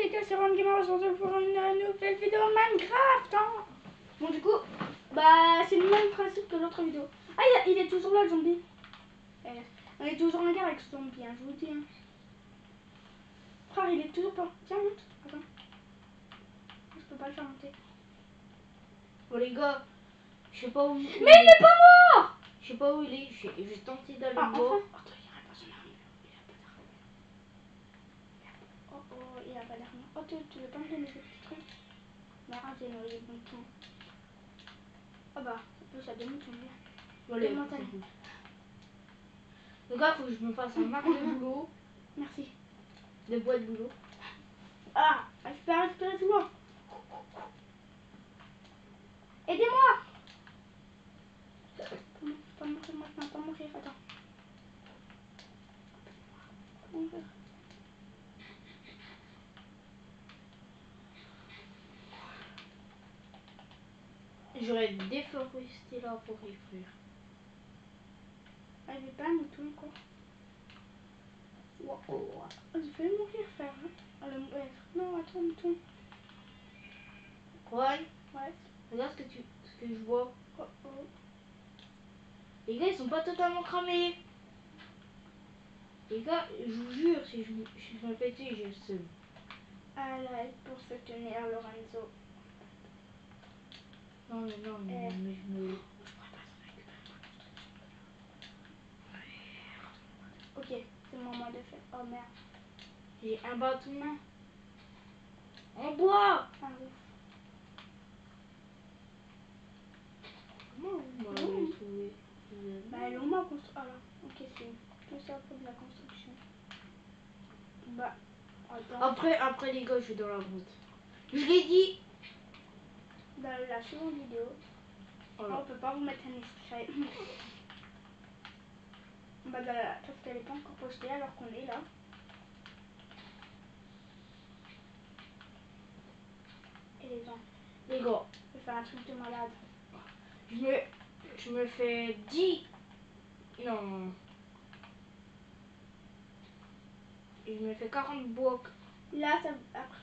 les gars, c'est Ron Gamer, on se retrouve pour une nouvelle vidéo Minecraft, hein. Bon, du coup, bah, c'est le même principe que l'autre vidéo. Ah, il est toujours là, le zombie. On est toujours en guerre avec ce zombie, hein, je vous dis. Hein. Frère, il est toujours pas. Tiens, monte. Attends. Je peux pas le faire monter. Bon, les gars, je sais pas où. Mais il est pas mort. Je sais pas où il est, je vais tenter d'aller Ah, le voir. enfin. Attends, il a pas son armure. Il a pas d'armure. Oh, oh, il a pas d'armure. Oh, tu veux pas me donner des petits trucs? Merde, j'ai noyé mon ton. Ah bah, ça donne ton bien. Voilà, Les montagnes. Les gars, faut que je me fasse un marque de boulot, Merci. de bois de boulot. Ah, je peux récupérer tout le monde. Aidez-moi. Pas mourir maintenant, pas mourir, attends. Mourir. J'aurais déforesté là pour y frère. Ah, j'ai pas un mouton quoi. Wow. Oh, je vais mourir, frère. Ah, non, attends, mouton. Juan, Ouais. regarde ce que je vois. Oh, oh. Les gars, ils sont pas totalement cramés. Les gars, je vous jure, si je me fais tuer, j'ai le seum. À l'aide pour soutenir Lorenzo. Non, mais non, mais je me. Je pourrais pas s'en récupérer ma construction. Ok, c'est le moment de faire. Oh merde. J'ai un bâton en bois. Ah ouf. Comment vous m'avez trouvé? Bah, l'on m'a construit. Ah là, ok, c'est tout ça pour de la construction. Bah, attends. Après les gars, je vais dans la grotte. Je l'ai dit. Dans la seconde vidéo, Voilà. on peut pas vous mettre un extrait. Bah, parce qu'elle est pas encore postée alors qu'on est là. Et les gens, Les gars, je vais faire un truc de malade. je me fais 10. Non. Je me fais 40 blocs. Là, ça. Après.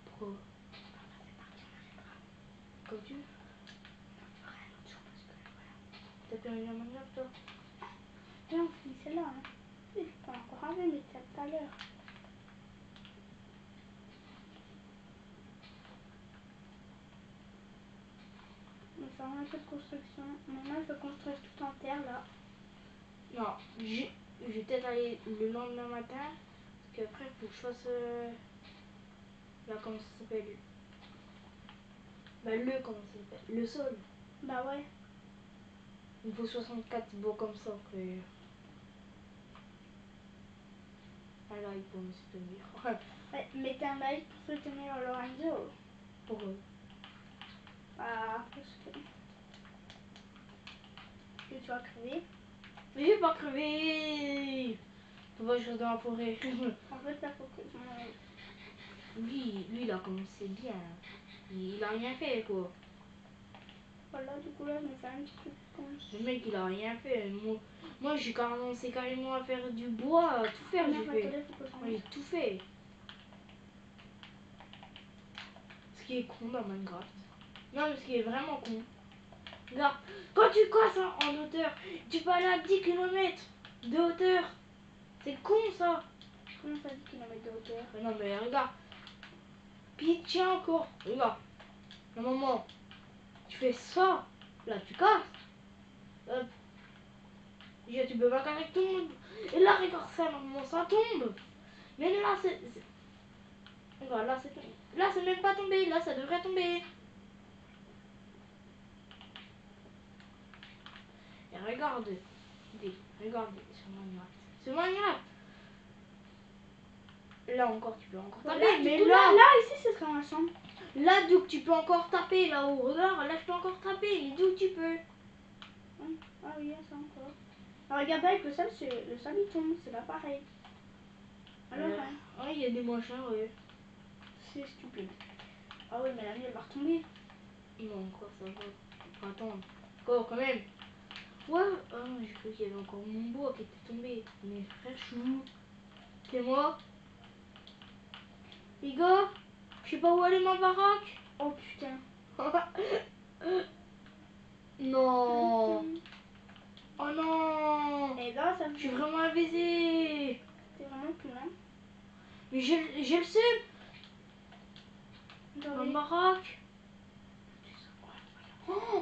Pourquoi? Comme tu veux. T'as perdu la Minecraft toi? Là, on finit celle-là. Hein. Je peux pas encore enlever, mais c'est tout à l'heure. On va faire un peu de construction. Maintenant, je vais construire tout en terre là. Non, je vais peut-être aller le lendemain matin. Parce qu'après, il faut que je fasse. Là, comment ça s'appelle? Bah, comment ça s'appelle? Le sol. Bah ouais. Il faut 64 blocs comme ça, frère. Ah là, il faut me soutenir. Ouais, mettez un like pour soutenir Lorenzo. Pourquoi? Bah, parce que tu vas crever. Mais j'ai pas crevé. Faut pas que je reste dans la forêt. En fait, là, faut que. Lui, il a commencé bien. Il a rien fait, quoi. Voilà, du coup, là, je vais faire un petit truc comme ça. Le mec, il a rien fait. Moi j'ai commencé carrément à faire du bois, à tout faire, j'ai fait. Moi, j'ai tout fait. Ce qui est con dans Minecraft. Non, mais ce qui est vraiment con. Regarde, quand tu casses en hauteur, tu peux aller à 10 km de hauteur. C'est con, ça. Comment ça, 10 km de hauteur? Mais non, mais regarde. Puis tiens encore. Regarde. Un moment, tu fais ça. Là, tu casses. Hop. Déjà, tu peux pas casser tout le monde. Et là, regarde ça, normalement, ça tombe. Mais là, regarde, là, c'est même pas tombé. Là, ça devrait tomber. Et regardez. Regardez sur Minecraft. Sur Minecraft. Là encore, tu peux encore taper. Là, Mais là, ici, ce sera un champ. là, d'où tu peux encore taper là-haut. Regarde, là, je peux encore taper. Mais d'où tu peux? Ah oui, ça encore. Alors, regarde avec le sol, le sol il tombe, c'est pas pareil. Alors, hein, Ouais, il y a des machins, ouais. c'est stupide. Ah oui, mais la mienne elle va retomber. Non, encore, ça va. Faut attendre. Encore, quand même. Ouais, j'ai cru qu'il y avait encore mon bois qui était tombé. Mais frère chou. C'est moi. Les gars, je sais pas où aller ma baraque. Oh putain. Non. Oh non. Et là, ça me Je suis vraiment abaisé. T'es vraiment plus là. Mais j'ai le seum. Ma baraque.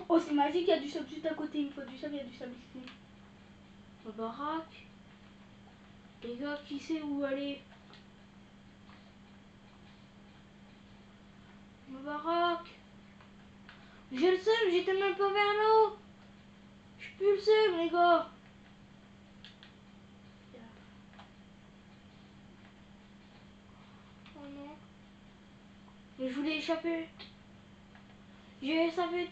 Oh, c'est magique, il y a du sable juste à côté. Il me faut du sable, il y a du sable ici. Ma baraque. Les gars, qui sait où aller? Ma baraque. J'ai le seum, j'étais même pas vers l'eau. Je suis plus le seum, les gars. Oh non. Mais je voulais échapper. J'ai échappé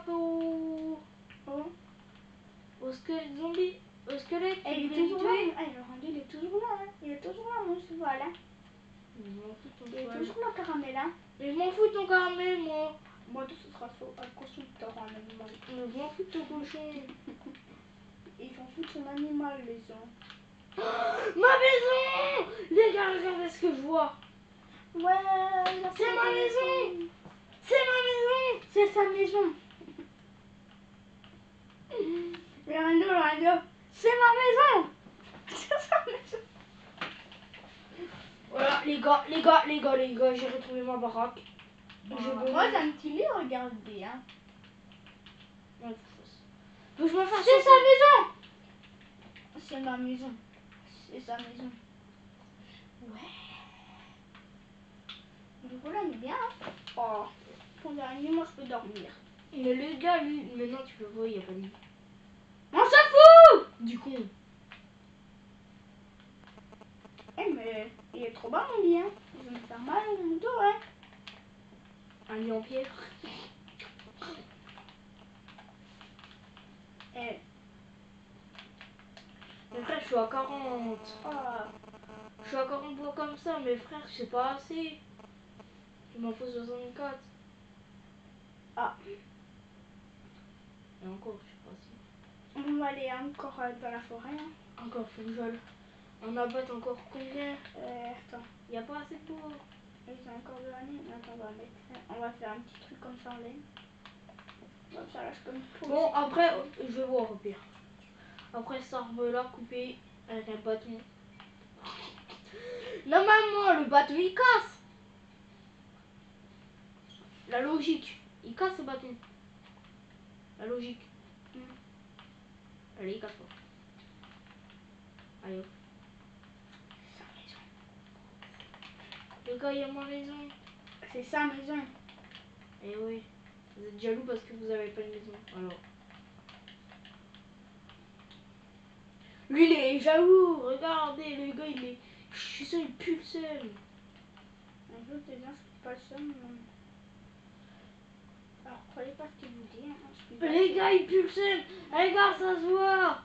Oh. au squelette zombie. Au squelette Et qui il est voulait me toujours là. tuer. Ah, le rendu, il est toujours là. Hein. Il est toujours là, mon cheval. Hein. Je m'en fous de ton Il est cheval. toujours là, caramel. Hein. Mais je m'en fous de ton caramel, moi. Moi, tout ce sera faux. À cause de ton animal. Mais je m'en fous de ton cochon. Ils s'en foutent de son animal, les gens. Ma maison! Les gars, regardez ce que je vois. Ouais, C'est ma maison! C'est ma maison! C'est sa maison. Lorenzo, c'est ma maison. C'est sa maison. Voilà, les gars, j'ai retrouvé ma baraque. Moi, j'ai un petit lit, regardez. Hein. Ouais, faut que je me fasse C'est chauffer. sa maison. C'est ma maison. C'est sa maison. Ouais. Du coup, là, il est bien. Hein. Oh, pendant la nuit, moi, je peux dormir. Mais le gars, lui, maintenant tu peux voir, il n'y a pas de lit. On s'en fout. Du coup, Eh, mais il est trop bas, mon lit. Hein. Je vais me faire mal au dos, hein. un lit en pierre. Eh, Mon frère, je suis à 40. oh. Je suis à 40 points comme ça, mais frère, c'est pas assez. Il m'en faut 64. Ah. Et encore, je sais pas si. On va aller encore dans la forêt. Hein. Encore, faut que j'aille en abattre encore combien? Attends. Il n'y a pas assez de bois. Ils ont encore de l'année. Attends, on va faire un petit truc comme ça en laine. Comme ça, là, je peux me poser. Bon, après, je vais voir au pire. Après, cet arbre-là coupé avec un bâton. Normalement, le bâton il casse. La logique, il casse ce bâton. La logique. Allez, il casse pas. Allez, hop. Sa maison. Les gars, il y a ma maison. C'est sa maison. Eh oui. Vous êtes jaloux parce que vous avez pas de maison. Alors. Lui, il est jaloux. Regardez, le gars, il est. Je suis sûr, il pue le seul. Un jour, t'es bien, je suis pas le seul. Alors, croyez pas ce qu'il vous dit. Hein. Je suis pas Les seule. gars, il pue le seul. Regarde, ça se voit.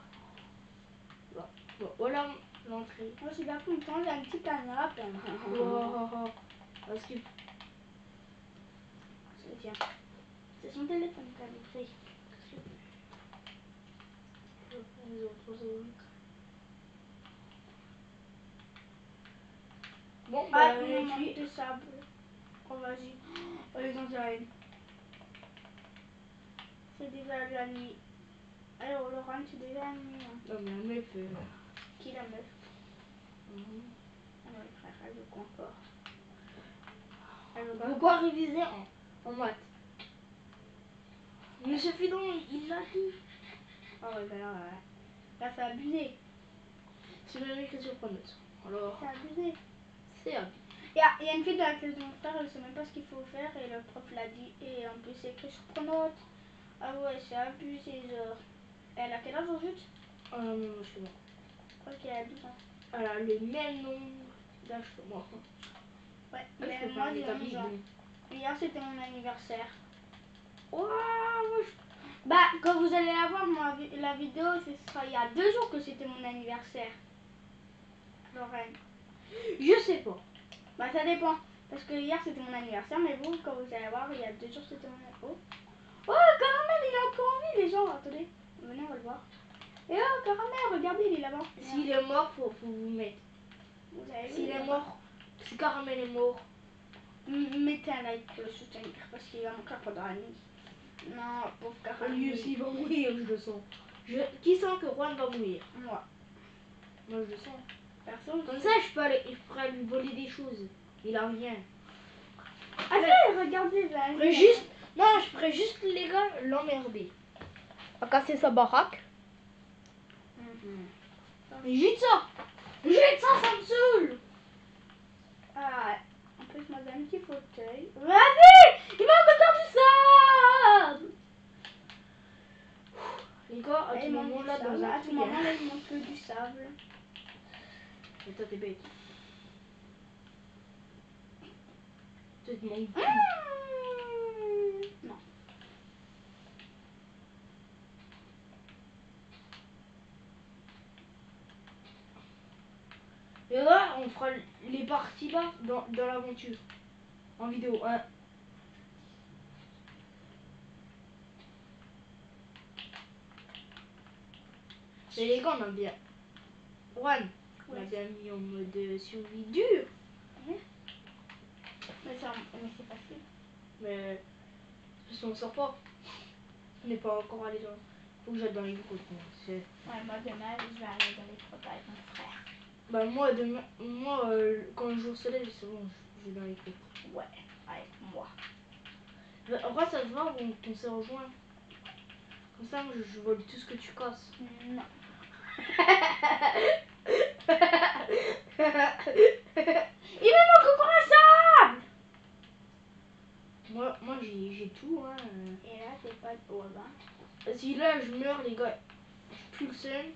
Bon, voilà l'entrée. Moi, je suis pas content, j'ai un petit canapé. Wow. Parce que. Tiens. C'est son téléphone qui a vibré. Bon, Ah, bah, il et me manque puis. de sable. Oh, vas-y. Oh, les entrailles. C'est déjà la nuit. Alors, Laurent, c'est déjà la nuit. Hein. Non, mais la meuf. Qui la meuf? Ah ouais, frère, elle veut quoi encore? Elle veut pas. Pourquoi réviser en maths? Monsieur Fidon, il l'a dit. Ah ouais, bah là, c'est abusé. C'est même écrit sur Pronote. Alors, C'est abusé. c'est abusé. Il y a une fille de la classe de mon frère, elle sait même pas ce qu'il faut faire et le prof l'a dit. Et en plus, c'est écrit sur Pronote. Ah ouais, c'est abusé, genre. Elle a quel âge au juste? Non, moi, je sais pas. Ok, elle a 12 ans. Elle a le même nombre d'âge que moi. Ouais, Elle mais peut moi faire j'ai des 11 ans. tabliers. Hier c'était mon anniversaire. Waouh, Bah, quand vous allez la voir, la vidéo, ce sera il y a 2 jours que c'était mon anniversaire. Lorraine. je sais pas. Bah, ça dépend. Parce que hier c'était mon anniversaire, mais vous, quand vous allez voir, il y a 2 jours c'était mon anniversaire. Oh, Caramel, il est encore en vie, les gens. Attendez, venez, on va le voir. Et oh, Caramel, regardez, il est là-bas. S'il est mort, faut vous mettre. Vous avez vu, S'il est là-bas. mort, si Caramel est mort, Mettez un like pour le soutenir parce qu'il va mourir pendant la nuit. Non, pauvre Caramel. lui aussi il va mourir, je le sens. Qui sent que Juan va mourir? Moi. Moi je le sens. Perso, Comme ça, je pourrais lui voler des choses. Il a rien. Allez, regardez là. Je ferais juste, non, je ferais juste les gars l'emmerder. À casser sa baraque. Mais juste ça. Juste ça, ça me saoule. Ah, en plus, moi j'ai un petit fauteuil. Vas-y, il va encore faire du sable. Les gars, à Là, tout il manque moment du là, sable. dans un À tout truc, moment, là, il manque que du sable. Et toi, t'es bête. Toi, tu manques. Non. Et là, on fera les parties là dans l'aventure. En vidéo. Hein. Mais les gars, on a bien. Juan, on a Ouais. bien mis en mode survie dur. Mais c'est facile. Mais si on sort pas, on n'est pas encore allé dans. Faut que j'aille dans les grottes. Ouais, moi demain, je vais aller dans les grottes avec mon frère. Bah moi demain, quand le jour se lève, c'est bon, je vais dans les grottes. Ouais, avec moi. En vrai, ça se va, on s'est rejoint. Comme ça, je vole tout ce que tu casses. Non. Il me manque encore un sable. Moi j'ai tout. Hein. Et là, c'est pas de haut, hein. Si là je meurs, les gars, je suis plus le seul.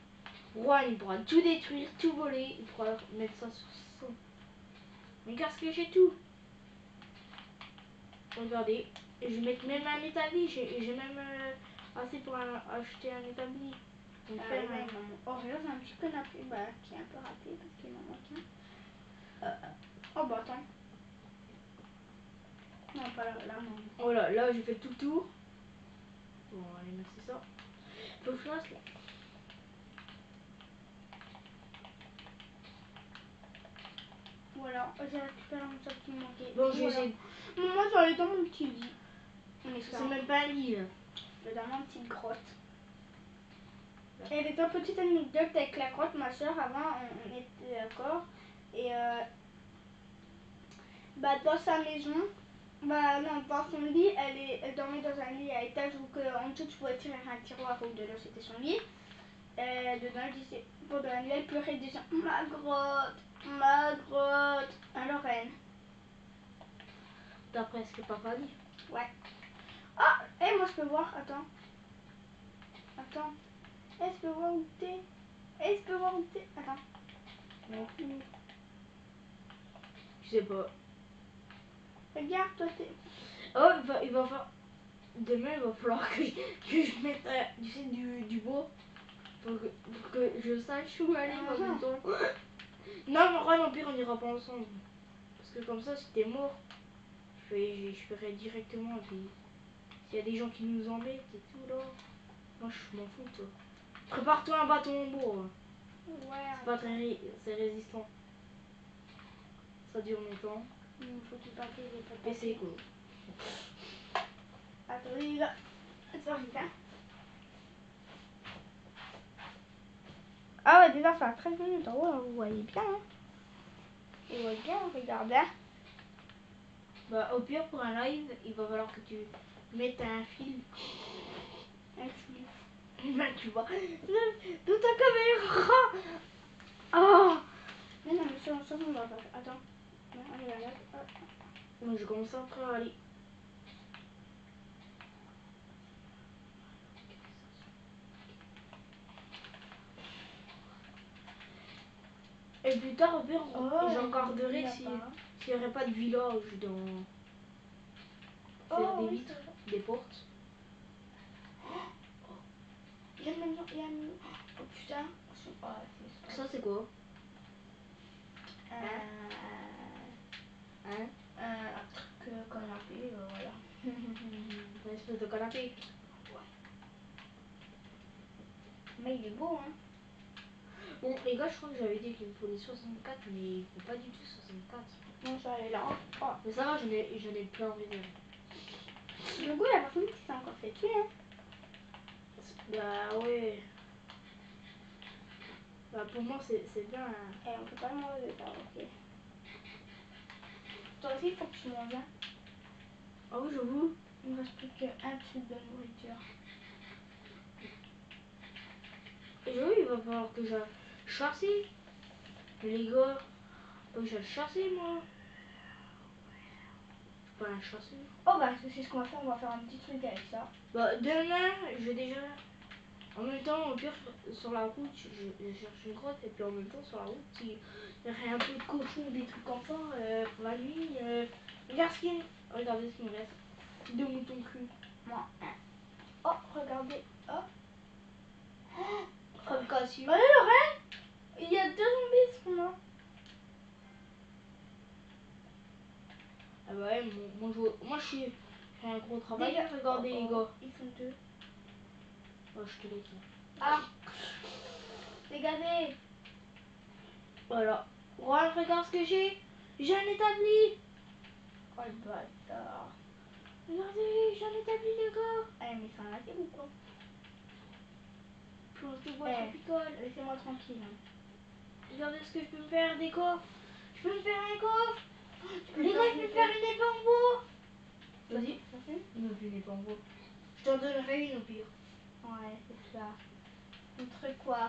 Juan, il pourra tout détruire, tout voler. Il pourra mettre ça sur son. Mais qu'est-ce que j'ai tout. Regardez, je vais mettre même un établi. J'ai même assez pour acheter un établi. Donc, Ah, faire ouais, un- maman. Oh, regarde, j'ai un petit canapé qui est un peu raté parce qu'il m'en manque un. Oh, bah attends. Non, pas là, là, non. Voilà, là j'ai fait tout le tour. Bon, allez, merci ça. Faut que je fasse là. Voilà, j'ai récupéré mon sac qui me manquait. Bon, je vais Voilà. essayer. Moi, j'allais dans mon petit lit. On est C'est même pas un lit là. dans ma petite grotte. Et des petite anecdote avec la grotte, ma soeur, avant, on était d'accord. Et bah, dans sa maison, bah non, dans son lit, elle dormait dans un lit à étage où en dessous tu pouvais tirer un tiroir où dedans c'était son lit. Dedans, elle disait, pendant la nuit, elle pleurait disant ma grotte, à Lorraine. D'après ce que papa dit. Ouais. Ah, et moi je peux voir, attends. Attends. Est-ce que voir où t'es? Est-ce que voir où t'es? Attends. Non plus. Je sais pas. Regarde, toi t'es. Oh, il va falloir. Demain, il va falloir que je mette tu sais, du bois pour que je sache où aller en même temps. Non, mais Juan, au pire, on ira pas ensemble. Parce que comme ça, si t'es mort, je ferai directement des. S'il y a des gens qui nous embêtent et tout là. Moi, je m'en fous, toi. Prépare-toi un bâton en bois. Ouais. C'est pas très c'est résistant. Ça dure longtemps. Il faut qu'il parte les papiers. Et c'est écolo. Attends, il est là. Attends, il est là. Ah ouais, déjà ça a 13 minutes. En haut, vous voyez bien. Hein. Vous voyez bien, regardez. Bah, au pire, pour un live, il va falloir que tu mettes un fil. Un fil. Là, tu vois. De ta caméra. Oh. Mais non, mais sur on va faire. Attends. Non, allez, regarde. Bon, je commence après à aller. Et plus tard, au pire, j'en garderai s'il n'y aurait pas de village dans. Faire des vitres, des portes. Il y a même. Il y a même. Oh putain. Oh, Ça, c'est quoi? Hein? Hein? Un truc canapé, voilà. Une espèce de canapé. Mais il est beau, hein. Bon, les gars, je crois que j'avais dit qu'il me faut les 64, mais il faut pas du tout 64. Bon, ça est là. Oh. Mais ça va, j'en ai plein en réserve. Du coup, il y a personne qui s'est encore fait tuer. Hein. Bah ouais. Bah pour moi, c'est bien. Hein. Et on peut pas manger de ça, ok. Toi aussi, il faut que tu manges. Hein. Ah oui, j'avoue. Il me reste plus qu'un truc de nourriture. Et oui, il va falloir que j'aille chasser. Mais les gars, faut que j'aille chasser, moi. Je peux aller chasser. Oh bah, c'est ce qu'on va faire. On va faire un petit truc avec ça. Bah demain, je vais déjà... En même temps, au pire, sur la route, je cherche une grotte. Et puis en même temps, sur la route, il y aurait un peu de cochon, des trucs comme ça, pour la nuit. Regarde ce qu'il y a. Regardez ce qu'il me reste. 2 moutons crus. Moi, un. Oh, regardez. Oh. Fabrication. Allez, Lorraine, il y a 2 zombies sur moi. Ah bah ouais, moi je fais un gros travail. Déjà, Regardez les gars. Ils sont 2. Oh, je te l'ai dit. Ah. Regardez. Voilà. Regarde ce que j'ai. J'ai un établi. Oh le bâtard. Regardez, j'ai un établi les gars. Eh mais ça en a fait ou quoi? Planche de bois Eh, tropicale. laissez-moi tranquille. Hein. Regardez ce que je peux me faire, des coffres. Je peux me faire un coffre. peux Les faire gars, je une peux me faire une épée en bois. Vas-y. Il me fait une épée en bois. Je t'en donnerai une au pire. Ouais, c'est ça. Un truc quoi?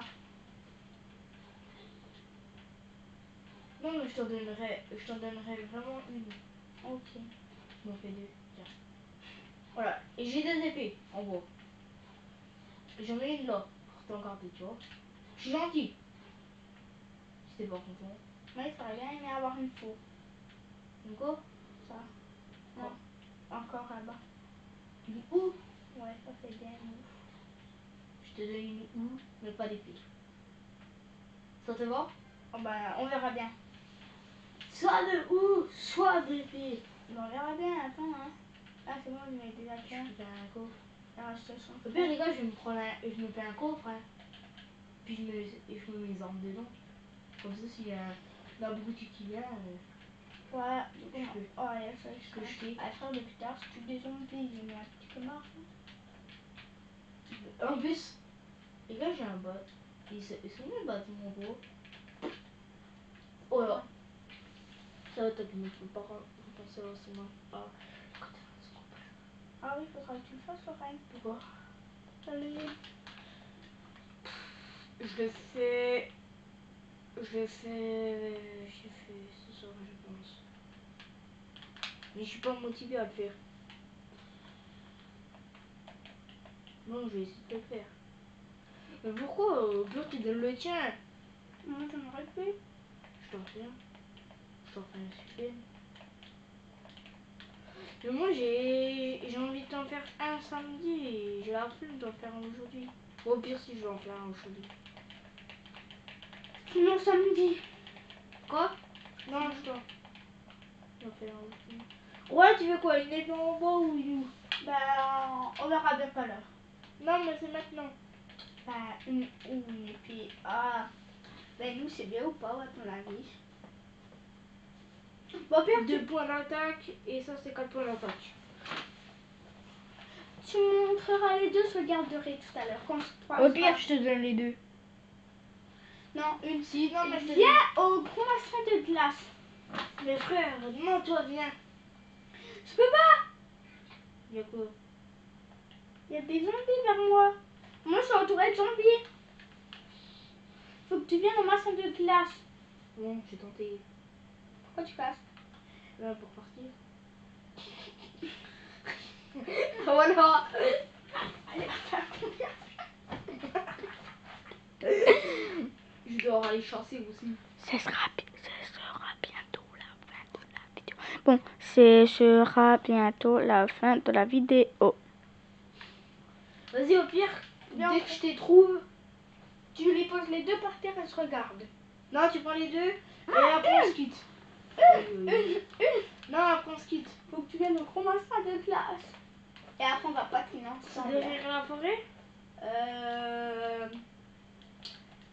Non, mais je t'en donnerai vraiment une. Ok. Je m'en fais 2. Tiens. Voilà. Et j'ai 2 épées en bois. J'en ai une là. Pour t'en garder, tu vois. Je suis gentil. Si t'es pas content. Mais ça aurait bien aimé avoir une faux. Une quoi? Ça. Non. Encore là-bas. Une où? Ouais, ça fait bien ouf. Je te donne une où, mais pas d'épée. Ça te va? Oh bah, on verra bien. Soit de où, soit d'épée. On verra bien, attends. Hein. Ah, c'est bon, je mets déjà Je bien. me fais un coffre. Il reste 100. Au pire, les gars, je me fais un coffre. Hein. Puis je mets mes armes dedans. Comme ça, s'il y a un abruti qui vient, Ouais, je bon. peux. Oh, ouais, ça, Je peux jeter. à faire depuis tard, si tu des zombies, j'ai mis un petit peu marre. En plus, les gars, j'ai un bot. Ils sont où le bâtiment gros? Oh là. Ça va, t'as pu me faire pas repasser là, c'est moi. Ah, Ah oui, faudra que tu le fasses, Lorraine. pourquoi? Allez. Je le fais. J'ai fait ce soir, je pense. Mais je suis pas motivée à le faire. Non, je vais essayer de le faire. Mais pourquoi au pire tu donnes le tien? Moi, j'en aurais plus. Je t'en fais un. Je t'en fais un super. Mais moi j'ai envie de t'en faire un samedi et j'ai la flemme d'en faire un aujourd'hui. Ou au pire si je vais en faire un aujourd'hui. Sinon, samedi. Quoi? Non, je t'en fais un aujourd'hui. Ouais, tu veux quoi? Une épée en bois ou une? Bah, on verra bien tout à l'heure. Non, mais c'est maintenant. Bah, une et puis, ah. Ben, nous, c'est bien ou pas, à ton avis? Bon, pire, 2 points d'attaque et ça c'est 4 points d'attaque. tu montreras les deux, je regarderai tout à l'heure. Quand je Au pire, je te donne les deux. Non, une. Si, non, mais je te Viens au gros machin de glace. Mais frère, non, toi, viens. Je peux pas. Il y a quoi? Il y a des zombies vers moi. Moi, je suis entourée de zombies. Faut que tu viennes au machin de glace. Bon, j'ai tenté. Pourquoi tu casses? Là, pour partir. Voilà. Allez, va faire combien? Je dois aller chasser aussi. Ce sera bientôt la fin de la vidéo. Bon, ce sera bientôt la fin de la vidéo. Vas-y, au pire, Viens, dès que je te trouve. Tu les poses les deux par terre et se regarde. Non, tu prends les deux. Et Ah, après, on se quitte. Une. Non, après, on se quitte. Faut que tu viennes au gros machin de glace. Et après, on va patiner C'est ensemble. derrière la forêt? Je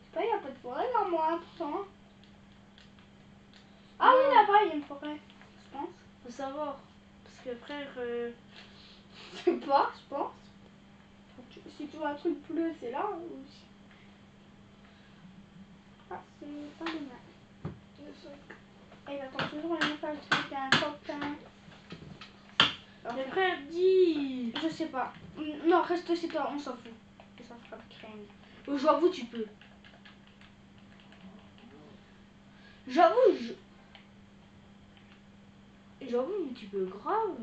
sais pas, il n'y a pas de forêt là. moi, pourtant. Ah oui, là-bas, il y a une forêt, je pense. Faut savoir. Parce que frère, Je sais pas, je pense. Si tu vois un truc bleu, c'est là. Ou... Ah, c'est pas le même. Et j'attends toujours les messages d'un copain. mais frère, dis. Je sais pas. Non, reste chez toi, on s'en fout. Ça fera de crème. J'avoue, tu peux. J'avoue, j'avoue, mais tu peux grave.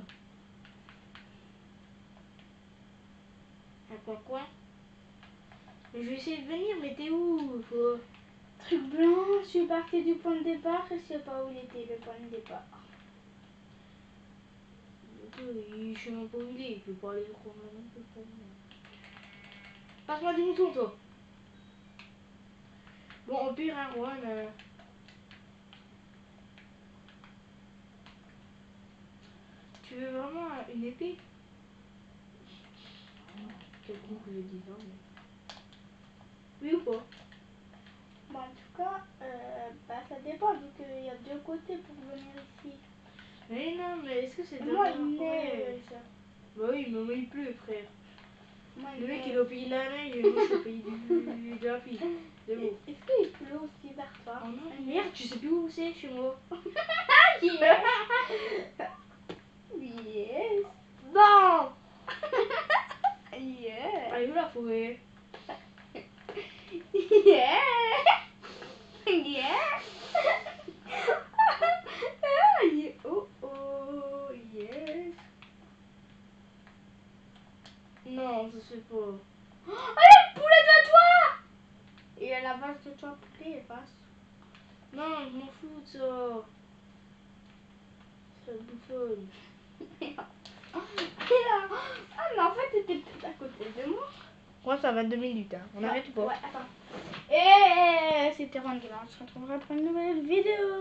Un coin. Mais je vais essayer de venir, mais t'es où? Faut... Truc blanc, je suis partie du point de départ et je sais pas où il était le point de départ. Je sais même pas où il est, il peut pas aller trop loin non plus pour moi. Passe-moi du mouton, toi. Bon, au pire, un roi, mais... Tu veux vraiment une épée? Quel con que je dis ça, mais... Oui ou pas? Bon, en tout cas, ça dépend vu qu'il y a deux côtés pour venir ici. Mais non, mais est-ce que c'est de Moi, la il forêt? neige. Bah oui, mais moi il pleut, frère. Moi, Le mec neige. il est au pays de la neige et moi je suis au pays de la pluie. C'est beau. Est-ce qu'il pleut aussi vers toi? Oh non, merde, tu sais plus où c'est chez moi. Yes! Yes! Non! Yeah! Allez, où la forêt? Yeah! Yeah! Oh oh! Yes! Non, ça se fait pas. Oh, il y a le poulet de toi! Et il y a la vache de toi, poulet et vache. Non, je m'en fous de ça. C'est la bouffonne. Ah, mais en fait, t'étais peut-être à côté de moi. Moi, ça 22 minutes, hein. On arrête ou pas? Ouais, attends. Et c'était Ron Gamer. On se retrouvera pour une nouvelle vidéo.